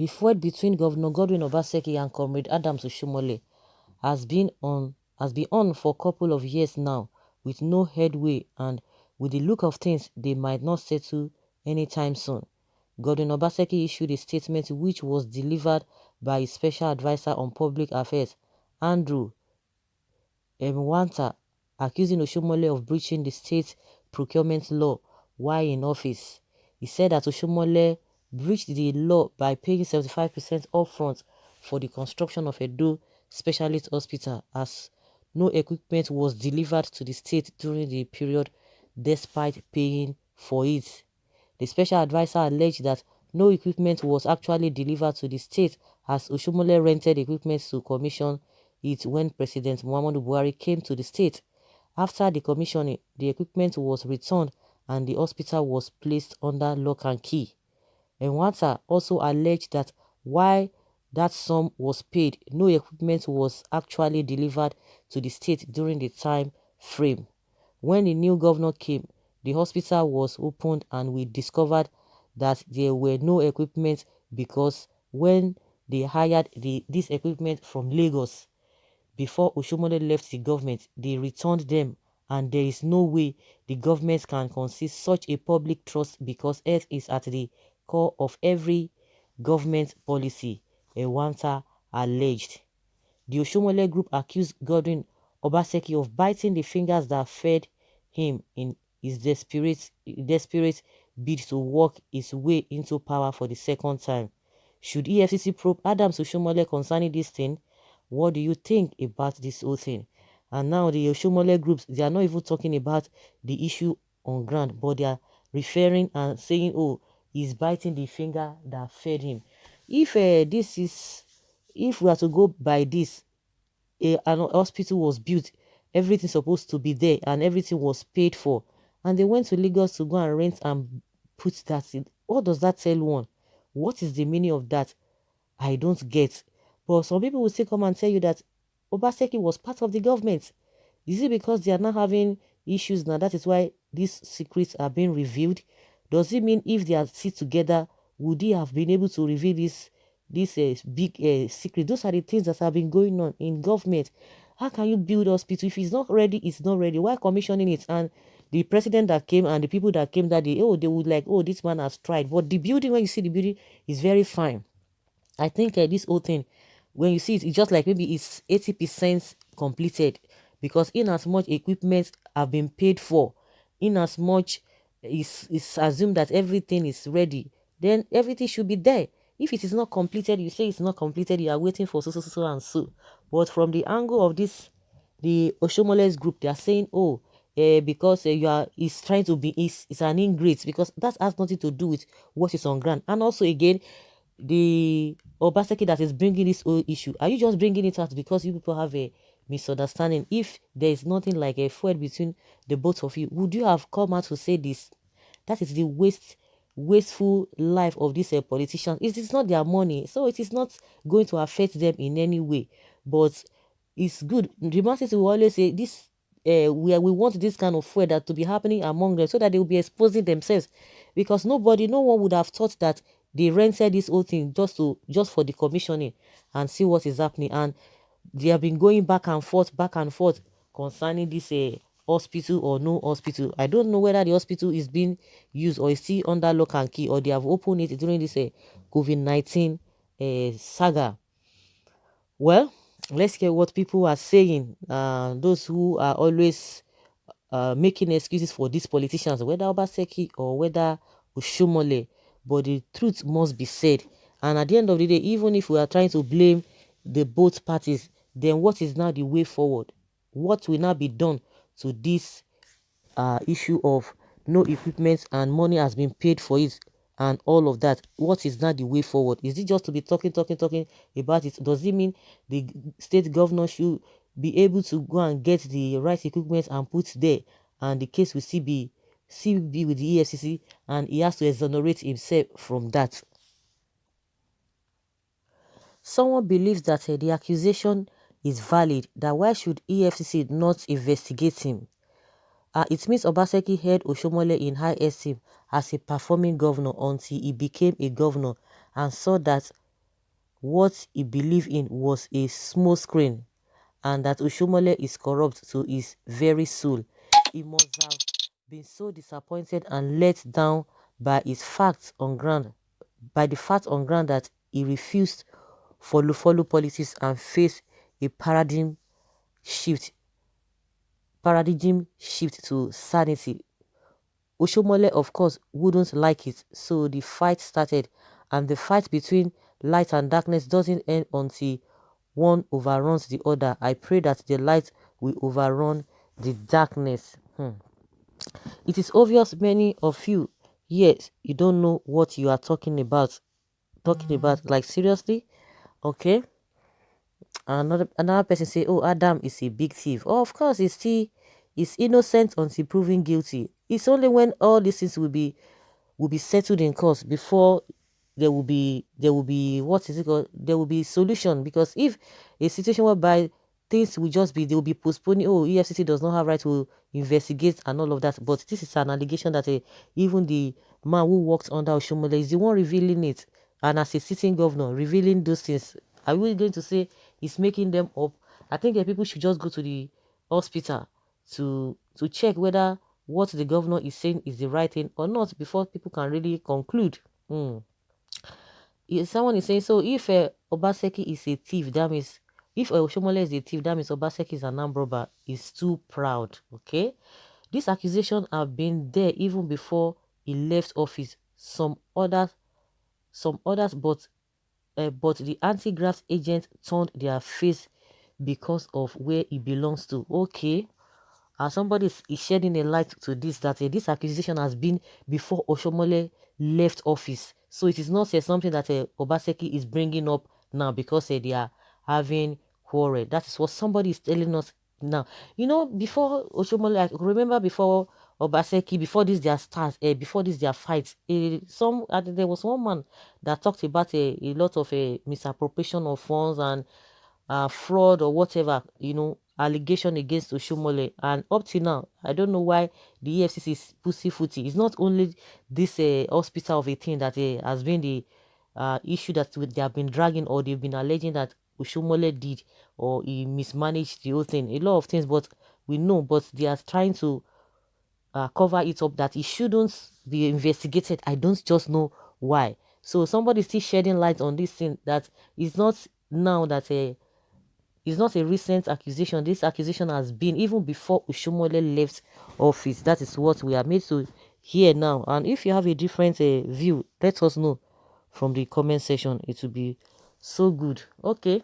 The feud between Governor Godwin Obaseki and Comrade Adams Oshiomole has been on for a couple of years now, with no headway, and with the look of things, they might not settle anytime soon. Godwin Obaseki issued a statement which was delivered by his special advisor on public affairs, Andrew Mwanta, accusing Oshiomole of breaching the state procurement law while in office. He said that Oshiomole breached the law by paying 75% upfront for the construction of Edo Specialist Hospital, as no equipment was delivered to the state during the period despite paying for it. The special advisor alleged that no equipment was actually delivered to the state, as Oshiomole rented equipment to commission it when President Muhammadu Buhari came to the state. After the commissioning, the equipment was returned and the hospital was placed under lock and key. Nwanta also alleged that while that sum was paid, no equipment was actually delivered to the state during the time frame. When the new governor came, the hospital was opened and we discovered that there were no equipment, because when they hired this equipment from Lagos, before Oshiomole left the government, they returned them, and there is no way the government can concede such a public trust, because health is at the core of every government policy, Nwanta alleged. The Oshiomole group accused Godwin Obaseki of biting the fingers that fed him in his desperate bid to work his way into power for the second time. Should EFCC probe Adams Oshiomole concerning this thing? What do you think about this whole thing? And now the Oshiomole groups, they are not even talking about the issue on ground, but they are referring and saying, oh, he's biting the finger that fed him. If if we are to go by this, an hospital was built, everything supposed to be there, and everything was paid for, and they went to Lagos to go and rent and put that in. What does that tell one? What is the meaning of that? I don't get. But some people will still come and tell you that Obaseki was part of the government. Is it because they are not having issues now, that is why these secrets are being revealed? Does it mean if they are still together, would they have been able to reveal this big secret? Those are the things that have been going on in government. How can you build hospital if it's not ready? It's not ready. Why commissioning it? And the president that came and the people that came that day, oh, they would like, oh, this man has tried. But the building, when you see the building, is very fine. I think this whole thing, when you see it, it's just like maybe it's 80% completed, because in as much equipment have been paid for, in as much it's assumed that everything is ready, then everything should be there. If it is not completed, you say it's not completed, you are waiting for so and so. But from the angle of this, the Oshomole's group, they are saying, oh, because you are is trying to be is an ingrate, because that has nothing to do with what is on ground. And also again, the Obaseki that is bringing this whole issue, are you just bringing it out because you people have a misunderstanding? If there is nothing like a feud between the both of you, would you have come out to say this? That is the wasteful life of these politicians. It is not their money, so it is not going to affect them in any way. But it's good. The masses will always say this. We want this kind of feud that to be happening among them, so that they will be exposing themselves, because no one would have thought that they rented this whole thing just for the commissioning and see what is happening. And they have been going back and forth concerning this hospital or no hospital. I don't know whether the hospital is being used or is still under lock and key, or they have opened it during this COVID-19 saga. Well, let's hear what people are saying. Those who are always making excuses for these politicians, whether Obaseki or whether Oshiomole, but the truth must be said. And at the end of the day, even if we are trying to blame the both parties, then what is now the way forward? What will now be done to this issue of no equipment and money has been paid for it and all of that? What is now the way forward? Is it just to be talking about it? Does it mean the state governor should be able to go and get the right equipment and put there, and the case will still be with the EFCC, and he has to exonerate himself from that? Someone believes that the accusation is valid, that why should EFCC not investigate him? It means Obaseki held Oshiomole in high esteem as a performing governor until he became a governor and saw that what he believed in was a small screen, and that Oshiomole is corrupt to his very soul. He must have been so disappointed and let down by his facts on ground, by the fact on ground that he refused follow politics and face a shift paradigm shift to sanity. Oshiomole, of course, wouldn't like it, so the fight started, and the fight between light and darkness doesn't end until one overruns the other. I pray that the light will overrun the darkness. It is obvious many of you, yes, you don't know what you are talking about. Like seriously? Okay. Another person say, oh, Adam is a big thief. Oh, of course, he's innocent until proven guilty. It's only when all these things will be settled in court before there will be what is it called, there will be solution. Because if a situation whereby things will just be, they will be postponing, oh, EFCC does not have right to investigate and all of that. But this is an allegation that even the man who works under Oshiomole is the one revealing it, and as a sitting governor revealing those things. Are we going to say he's making them up? I think that people should just go to the hospital to check whether what the governor is saying is the right thing or not before people can really conclude. Someone is saying, so if Obaseki is a thief, that means, if Oshiomole is a thief, that means Obaseki is an armed robber. Is too proud. Okay, these accusations have been there even before he left office. Some others, but the anti-graft agent turned their face because of where he belongs to. Okay, somebody is shedding a light to this, that this accusation has been before Oshiomole left office. So it is not something that Obaseki is bringing up now because they are having quarrel. That is what somebody is telling us now. Before Oshiomole, I remember before Obaseki, before this their start, before this their fight, there was one man that talked about a lot of misappropriation of funds and fraud or whatever, allegation against Oshiomole. And up till now, I don't know why the EFCC is pussyfooty. It's not only this hospital of a thing that has been the issue that they have been dragging, or they've been alleging that Oshiomole did, or he mismanaged the whole thing. A lot of things, but we know, but they are trying to cover it up that it shouldn't be investigated. I don't just know why. So somebody is still shedding light on this thing, that it's not now that it's not a recent accusation. This accusation has been even before Oshiomole left office. That is what we are made to hear now. And if you have a different view, let us know from the comment section. It will be so good. Okay.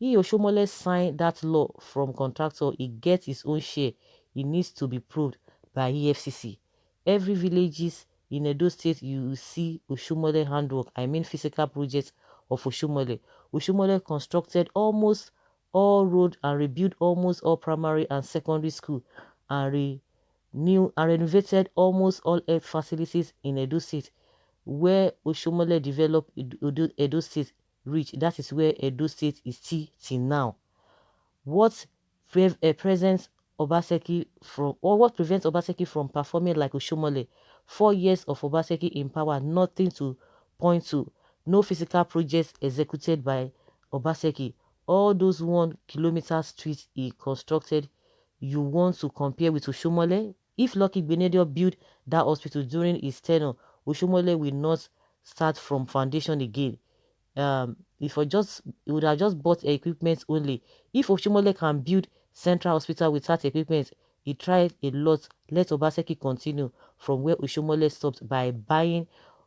Oshiomole signed that law from contractor. He gets his own share. It needs to be proved by EFCC. Every villages in Edo State, you will see Oshiomole handwork. I mean physical projects of Oshiomole. Oshiomole constructed almost all road and rebuilt almost all primary and secondary school, and renovated almost all health facilities in Edo State. Where Oshiomole developed Edo State reach, that is where Edo State is till now. What prevents Obaseki from performing like Oshiomole? 4 years of Obaseki in power, nothing to point to. No physical projects executed by Obaseki. All those 1 kilometer streets he constructed, you want to compare with Oshiomole? If Lucky Benedio built that hospital during his tenure, Oshiomole will not start from foundation again. He would have just bought equipment only. If Oshiomole can build central hospital without equipment, he tried a lot. Let Obaseki continue from where Oshiomole stopped by buying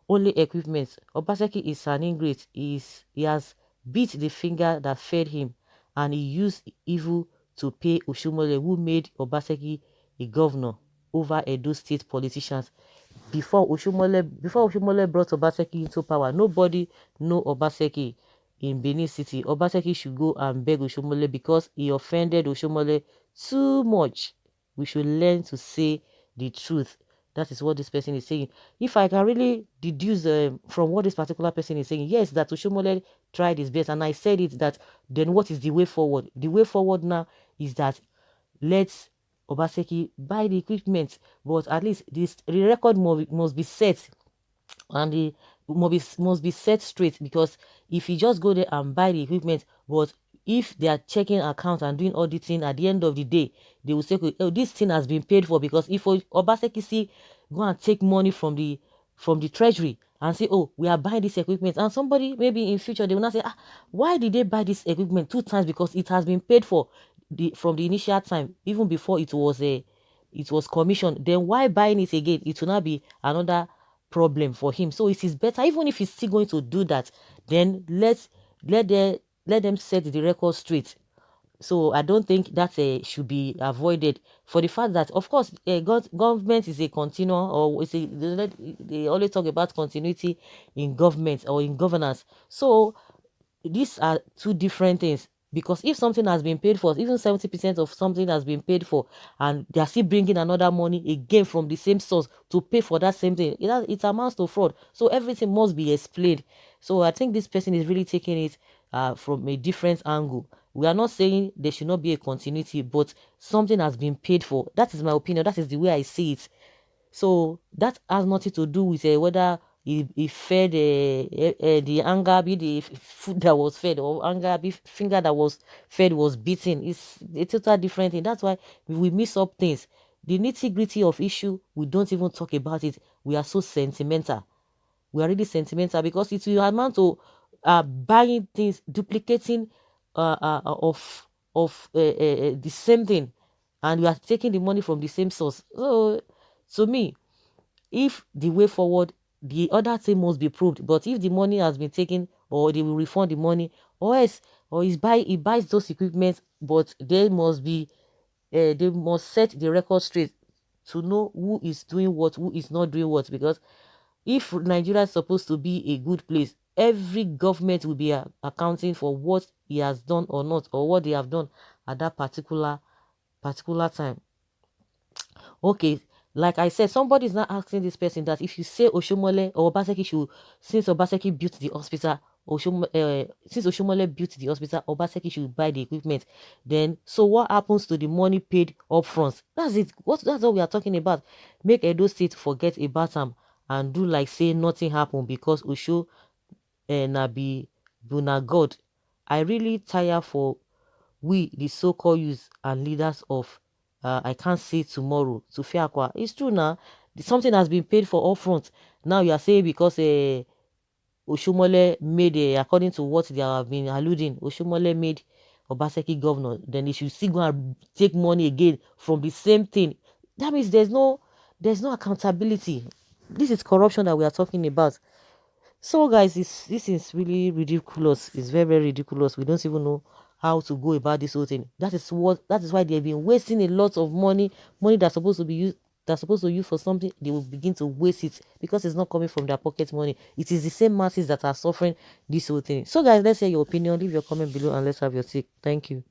only equipment. Obaseki is an ingrate. He has beat the finger that fed him, and he used evil to pay Oshiomole, who made Obaseki a governor over Edo State politicians. Before Oshiomole brought Obaseki into power, nobody know Obaseki in Benin City. Obaseki should go and beg Oshiomole because he offended Oshiomole too much. We should learn to say the truth. That is what this person is saying. If I can really deduce from what this particular person is saying, yes, that Oshiomole tried his best, and I said it, that then what is the way forward? The way forward now is that let's Obaseki buy the equipment, but at least the record must be set, and must be set straight, because if you just go there and buy the equipment, but if they are checking accounts and doing auditing at the end of the day, they will say, oh, this thing has been paid for. Because if Obaseki see go and take money from the treasury and say, oh, we are buying this equipment, and somebody maybe in future they will not say, why did they buy this equipment 2 times? Because it has been paid for from the initial time, even before it was commissioned. Then why buying it again? It will not be another problem for him. So it is better, even if he's still going to do that, then let them set the record straight. So I don't think that should be avoided, for the fact that, of course, government is a continuum, or they always talk about continuity in government or in governance. So these are two different things, because if something has been paid for, even 70% of something has been paid for, and they are still bringing another money again from the same source to pay for that same thing, it amounts to fraud. So everything must be explained. So I think this person is really taking it from a different angle. We are not saying there should not be a continuity, but something has been paid for. That is my opinion. That is the way I see it. So that has nothing to do with whether he fed the anger, be the food that was fed, or anger, be finger that was fed was beaten. It's a total different thing. That's why we mix up things. The nitty-gritty of issue, we don't even talk about it. We are so sentimental. We are really sentimental, because it will amount to buying things, duplicating of the same thing, and we are taking the money from the same source. So to me, if the way forward, the other thing must be proved. But if the money has been taken, or they will refund the money, or else, or he buys those equipment, but they must set the record straight to know who is doing what, who is not doing what. Because if Nigeria is supposed to be a good place, every government will be accounting for what he has done or not, or what they have done at that particular time. Okay, like I said, somebody is not asking this person that if you say Oshiomole or Obaseki should, since Obaseki built the hospital, since Oshiomole built the hospital, Obaseki should buy the equipment. Then, so what happens to the money paid up front? That's it. That's what we are talking about. Make Edo State forget about them and do like say nothing happened, because Osho Nabi Buna God. I really tire for we, the so-called youth and leaders of I can't say tomorrow to Fiakwa. It's true now. Something has been paid for upfront. Now you are saying because Oshiomole made, according to what they have been alluding, Oshiomole made Obaseki governor, then they should still go and take money again from the same thing. That means there's no accountability. This is corruption that we are talking about. So guys, this is really ridiculous. It's very, very ridiculous. We don't even know how to go about this whole thing. That is why they've been wasting a lot of money that's supposed to be used, that's supposed to use for something. They will begin to waste it because it's not coming from their pocket money. It is the same masses that are suffering this whole thing. So guys, let's hear your opinion. Leave your comment below and let's have your take. Thank you.